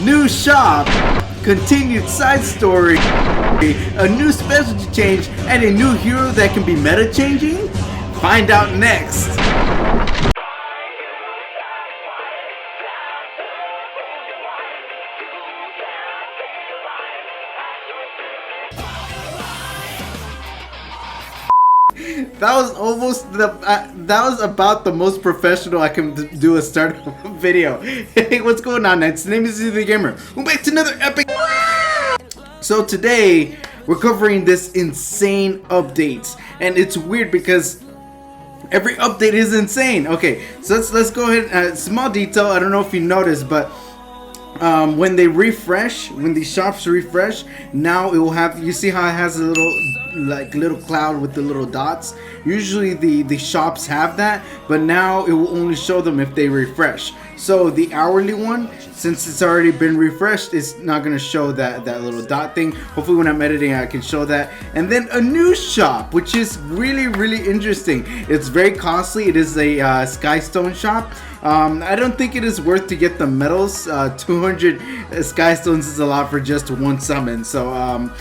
new shop, continued side story, a new specialty change, and a new hero that can be meta changing? Find out next. That was almost that was about the most professional I can do a start video. Hey, what's going on, next? Name is the Gamer. We're back to another epic. So today we're covering this insane update, and it's weird because every update is insane. Okay, so let's go ahead. Small detail. I don't know if you noticed, but when they refresh, when the shops refresh, now it will have. You see how it has a little cloud with the little dots. Usually the shops have that, but now it will only show them if they refresh. So the hourly one, since it's already been refreshed, it's not gonna show that little dot thing. Hopefully when I'm editing I can show that. And then a new shop, which is really interesting. It's very costly. It is a Skystone shop. I don't think it is worth to get the medals. 200 Skystones is a lot for just one summon. So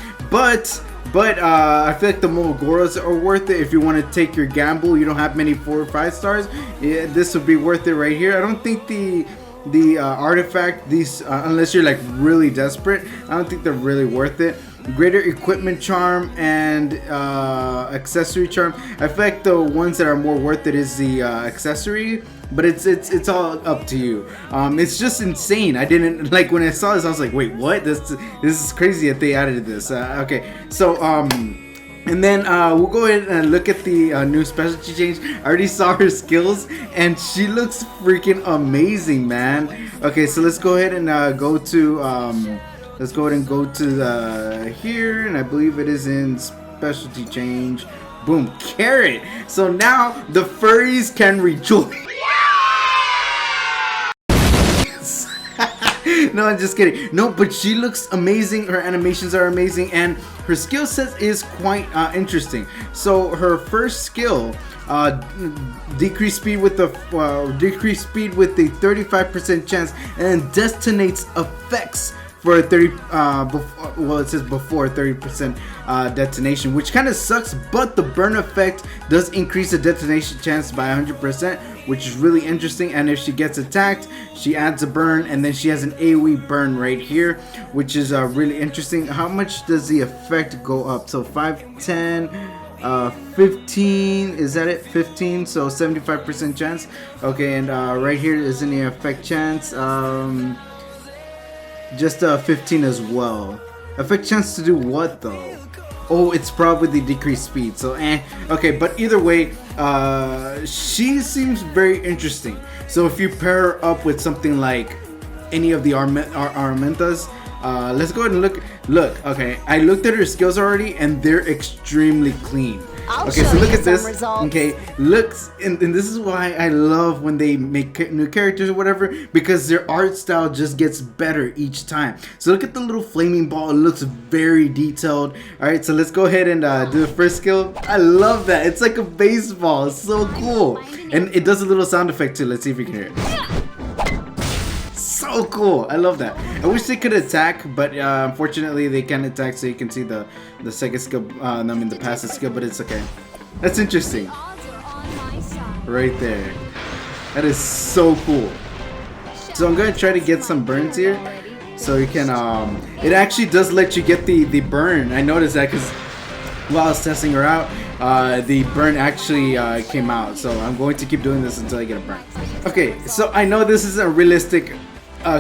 but I feel like the Mogoras are worth it if you want to take your gamble. You don't have many 4 or 5 stars. Yeah, this would be worth it right here. I don't think the artifact, these unless you're like really desperate, I don't think they're really worth it. Greater equipment charm and accessory charm. I feel like the ones that are more worth it is the accessory, but it's all up to you. It's just insane. I didn't like when I saw this. I was like, wait, what? This is crazy that they added this. Okay, so and then we'll go ahead and look at the new specialty change. I already saw her skills, and she looks freaking amazing, man. Okay, so let's go ahead and go to let's go ahead and go to here, and I believe it is in specialty change. Boom, carrot. So now the furries can rejoice. No, I'm just kidding. No, but she looks amazing. Her animations are amazing, and her skill set is quite interesting. So her first skill, decrease speed with the 35% chance, and detonates effects for a 30 well, it says before 30% detonation, which kind of sucks, but the burn effect does increase the detonation chance by 100%, which is really interesting. And if she gets attacked, she adds a burn, and then she has an AoE burn right here, which is really interesting. How much does the effect go up? So 5, 10, 15, is that it? 15, so 75% chance. Okay, and right here is in the effect chance, just 15 as well. Effect chance to do what though? Oh, it's probably the decreased speed, so okay, but either way, she seems very interesting. So if you pair her up with something like any of the Armentas, let's go ahead and look. Okay, I looked at her skills already, and they're extremely clean. Okay, so look at this. Okay, looks, and this is why I love when they make new characters or whatever, because their art style just gets better each time. So look at the little flaming ball. It looks very detailed. All right, so let's go ahead and do the first skill. I love that. It's like a baseball. It's so cool, and it does a little sound effect too. Let's see if we can hear it. So cool. I love that. I wish they could attack, but unfortunately they can't attack, so you can see the second skill, I mean the passive skill, but it's okay. That's interesting. Right there. That is so cool. So I'm gonna try to get some burns here, so you can it actually does let you get the burn. I noticed that because while I was testing her out, the burn actually came out. So I'm going to keep doing this until I get a burn. Okay, so I know this is a realistic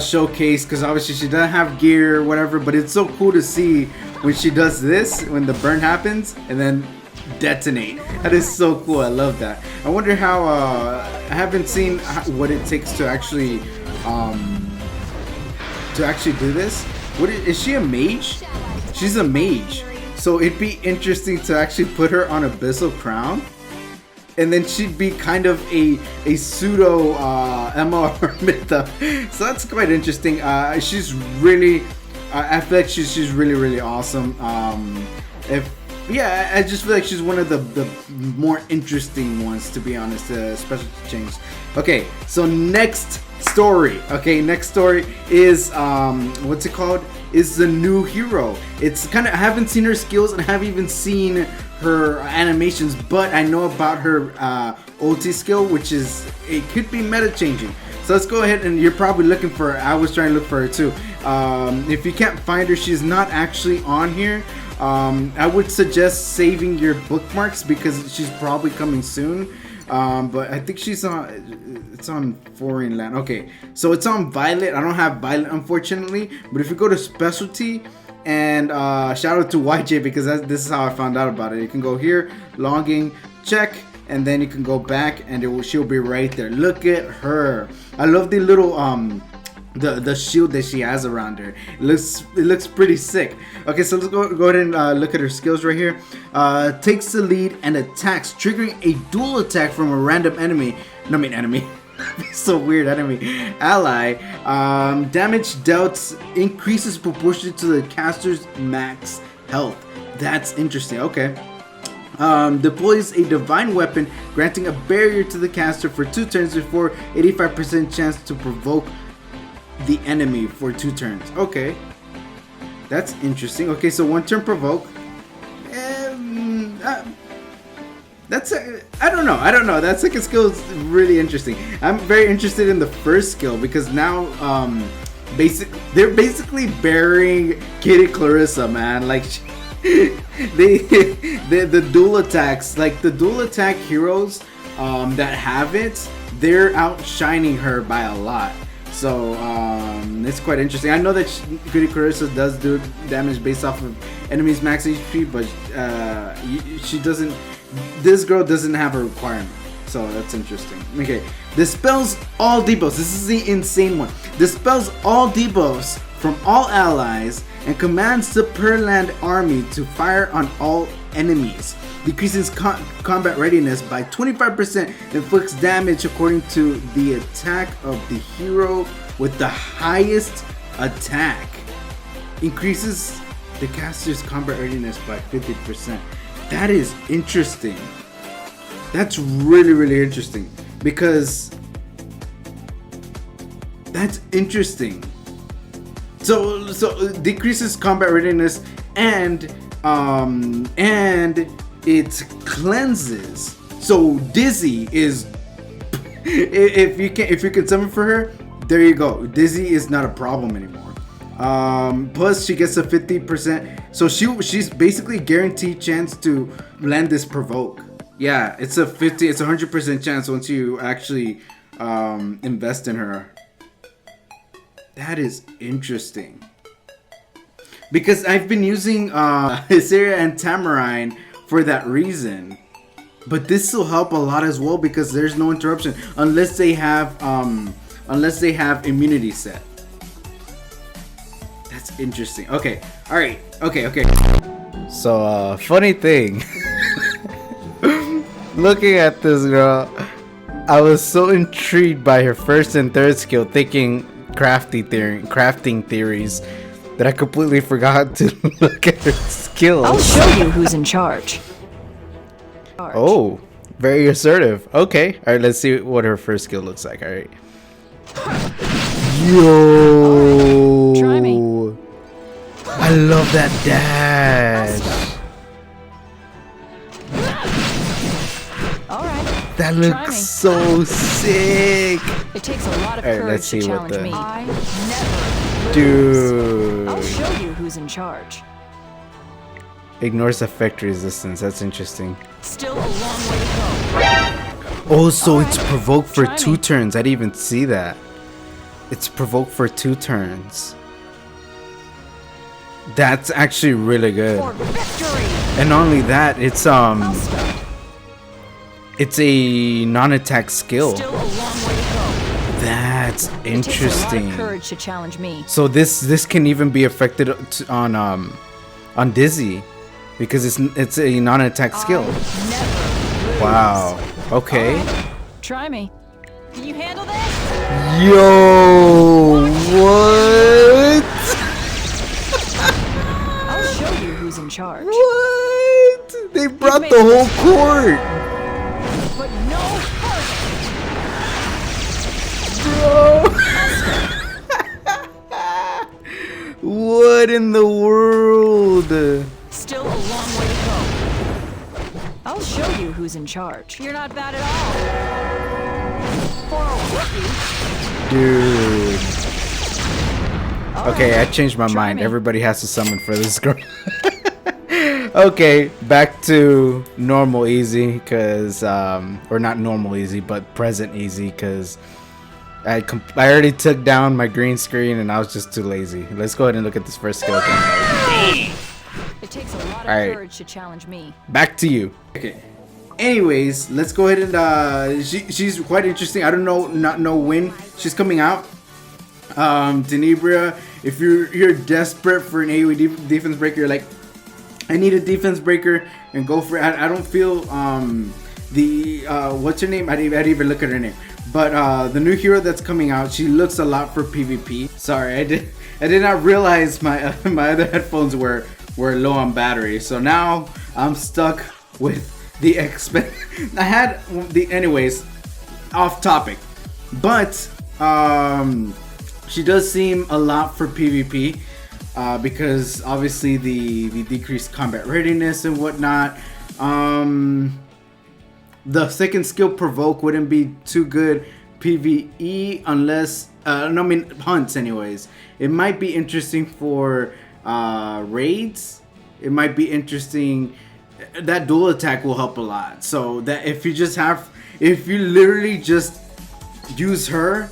showcase because obviously she doesn't have gear or whatever, but it's so cool to see when she does this, when the burn happens and then detonate. That is so cool. I love that. I wonder how I haven't seen what it takes to actually do this. What is she, a mage? She's a mage, so it'd be interesting to actually put her on Abyssal Crown, and then she'd be kind of a pseudo Emma Armita. So that's quite interesting. She's really, I feel like she's really awesome. If Yeah, I just feel like she's one of the more interesting ones, to be honest. Special change. Okay, so next story. Okay, next story is what's it called? Is the new hero. It's kind of, I haven't seen her skills and I haven't even seen her animations, but I know about her ulti skill, which is, it could be meta changing. So let's go ahead, and you're probably looking for her. I was trying to look for her too. If you can't find her, she's not actually on here. I would suggest saving your bookmarks because she's probably coming soon. But I think she's on, it's on foreign land. Okay, so it's on Violet. I don't have Violet, unfortunately, but if you go to specialty, and shout out to YJ because this is how I found out about it. You can go here, logging, check, and then you can go back and she'll be right there. Look at her. I love the little the shield that she has around her. It looks pretty sick. Okay, so let's go ahead and look at her skills right here. Takes the lead and attacks, triggering a dual attack from a random enemy. No, I mean enemy. So weird, enemy. Ally. Damage dealt increases proportionally to the caster's max health. That's interesting. Okay. Deploys a divine weapon, granting a barrier to the caster for 2 turns before 85% chance to provoke the enemy for 2 turns. Okay, that's interesting. Okay, so 1 turn provoke. That's I don't know. That second skill is really interesting. I'm very interested in the first skill because now they're basically burying Kitty Clarissa, man. Like the dual attacks, like the dual attack heroes that have it, they're outshining her by a lot. So it's quite interesting. I know that Kitty Clarissa does do damage based off of enemies max HP, but she doesn't. This girl doesn't have a requirement, so that's interesting. Okay, dispels all debuffs. This is the insane one. Dispels all debuffs from all allies and commands the Perland army to fire on all enemies. Decreases combat readiness by 25%. Inflicts damage according to the attack of the hero with the highest attack. Increases the caster's combat readiness by 50%. That is interesting. That's really interesting because that's interesting. So decreases combat readiness and it cleanses. So Dizzy is if you can summon for her, there you go. Dizzy is not a problem anymore. Plus she gets a 50%. So she's basically guaranteed chance to land this provoke. Yeah, it's a 100% chance once you actually invest in her. That is interesting. Because I've been using Hysteria and Tamarine for that reason. But this will help a lot as well because there's no interruption unless they have immunity set. That's interesting. Okay. All right. Okay. So funny thing. Looking at this girl, I was so intrigued by her first and third skill, thinking crafting theories, that I completely forgot to look at her skills. I'll show you who's in charge. Oh, very assertive. Okay. All right, let's see what her first skill looks like. All right. Yo. Try me. I love that dash. Alright. That looks so sick. It takes a lot of courage to challenge me. I never Dude. I'll show you who's in charge. Ignores effect resistance. That's interesting. Still a long way to go. Oh, so it's provoked for 2 turns. I didn't even see that. It's provoked for 2 turns. That's actually really good. For victory. And not only that, it's a non-attack skill. Still a long way to go. That's interesting. It takes a lot of courage to challenge me. So this can even be affected on Dizzy because it's a non-attack skill. Wow. Okay. Right. Try me. Can you handle this? Yo, what? I'll show you who's in charge. What? out the whole court. But no further. Bro. What in the world? Still a long way to go. I'll show you who's in charge. You're not bad at all. For a rookie. Dude. All Okay, I right, changed my try mind. me. Everybody has to summon for this girl. Okay, back to normal easy, cause or not normal easy, but present easy, cause I already took down my green screen and I was just too lazy. Let's go ahead and look at this first skill again. It takes a lot of Alright. courage to challenge me. Back to you. Okay. Anyways, let's go ahead and she's quite interesting. I don't know when she's coming out. Tenebria, if you're desperate for an AoE defense breaker, you're like, I need a defense breaker, and go for it. I don't feel what's her name? I didn't even look at her name. But the new hero that's coming out, she looks a lot for PvP. Sorry, I did not realize my my other headphones were low on battery. So now I'm stuck with the I had anyways, off topic. But she does seem a lot for PvP. Because obviously the decreased combat readiness and whatnot. The second skill, provoke, wouldn't be too good PvE unless no, I mean hunts anyways. It might be interesting for raids. It might be interesting. That dual attack will help a lot. So that if you literally just use her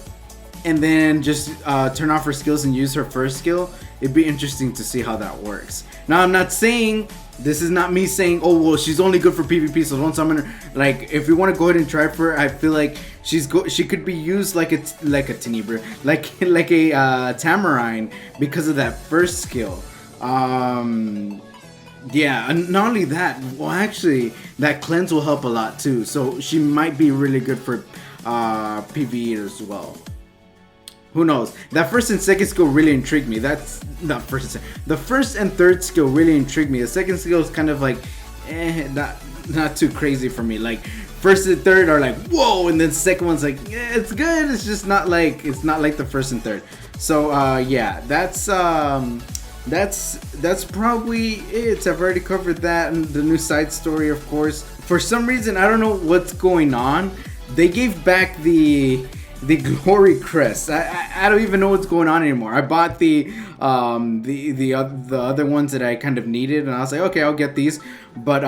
and then just turn off her skills and use her first skill, it'd be interesting to see how that works. Now, I'm not saying, this is not me saying, oh well, she's only good for PvP, so don't summon her. Like, if you want to go ahead and try for her, I feel like she could be used like a Tenebra, like a Tamarine, because of that first skill. Yeah, and not only that, well, actually, that cleanse will help a lot too. So she might be really good for PvE as well. Who knows? That first and second skill really intrigued me. That's not first and second. The first and third skill really intrigued me. The second skill is kind of like, not too crazy for me. Like first and third are like, whoa, and then second one's like, yeah, it's good. It's just not like the first and third. So yeah, that's probably it. I've already covered that, and the new side story, of course. For some reason, I don't know what's going on. They gave back the glory crest. I don't even know what's going on anymore. I bought the other ones that I kind of needed, and I was like, okay, I'll get these. But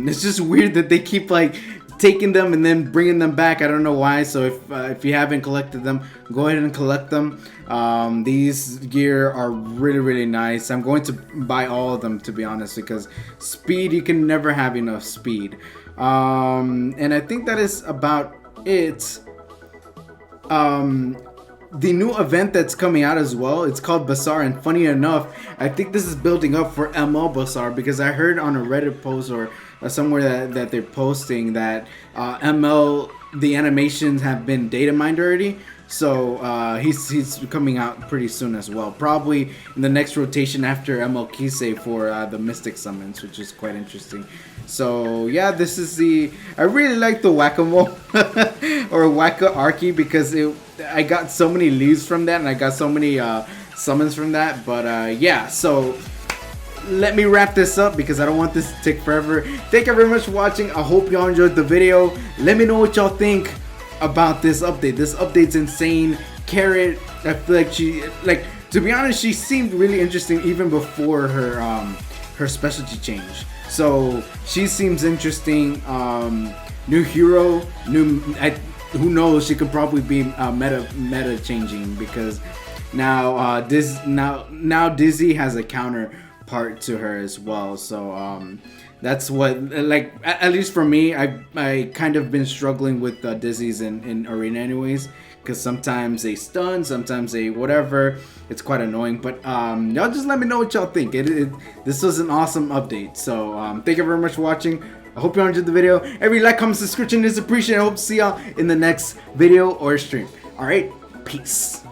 it's just weird that they keep like taking them and then bringing them back. I don't know why. So if you haven't collected them, go ahead and collect them. These gear are really nice. I'm going to buy all of them, to be honest, because speed, you can never have enough speed. And I think that is about it. The new event that's coming out as well, it's called Bazaar, and funny enough, I think this is building up for ML Bazaar, because I heard on a Reddit post or somewhere that they're posting that ML, the animations have been data mined already. So he's coming out pretty soon as well, probably in the next rotation after ML Kisei for the Mystic Summons, which is quite interesting. So yeah, this is I really like the Whack-A-Mole or Whack-A-Archy, because I got so many leaves from that, and I got so many summons from that. But yeah, so let me wrap this up because I don't want this to take forever. Thank you very much for watching. I hope y'all enjoyed the video. Let me know what y'all think about this update. This update's insane. Carrot, I feel like to be honest, she seemed really interesting even before her specialty change. So she seems interesting. New hero, who knows? She could probably be meta changing, because now Dizzy has a counterpart to her as well. So that's what, like, at least for me, I kind of been struggling with Dizzy's in arena anyways, because sometimes they stun, sometimes they whatever. It's quite annoying. But y'all just let me know what y'all think. This was an awesome update. So thank you very much for watching. I hope y'all enjoyed the video. Every like, comment, subscription is appreciated. I hope to see y'all in the next video or stream. Alright, peace.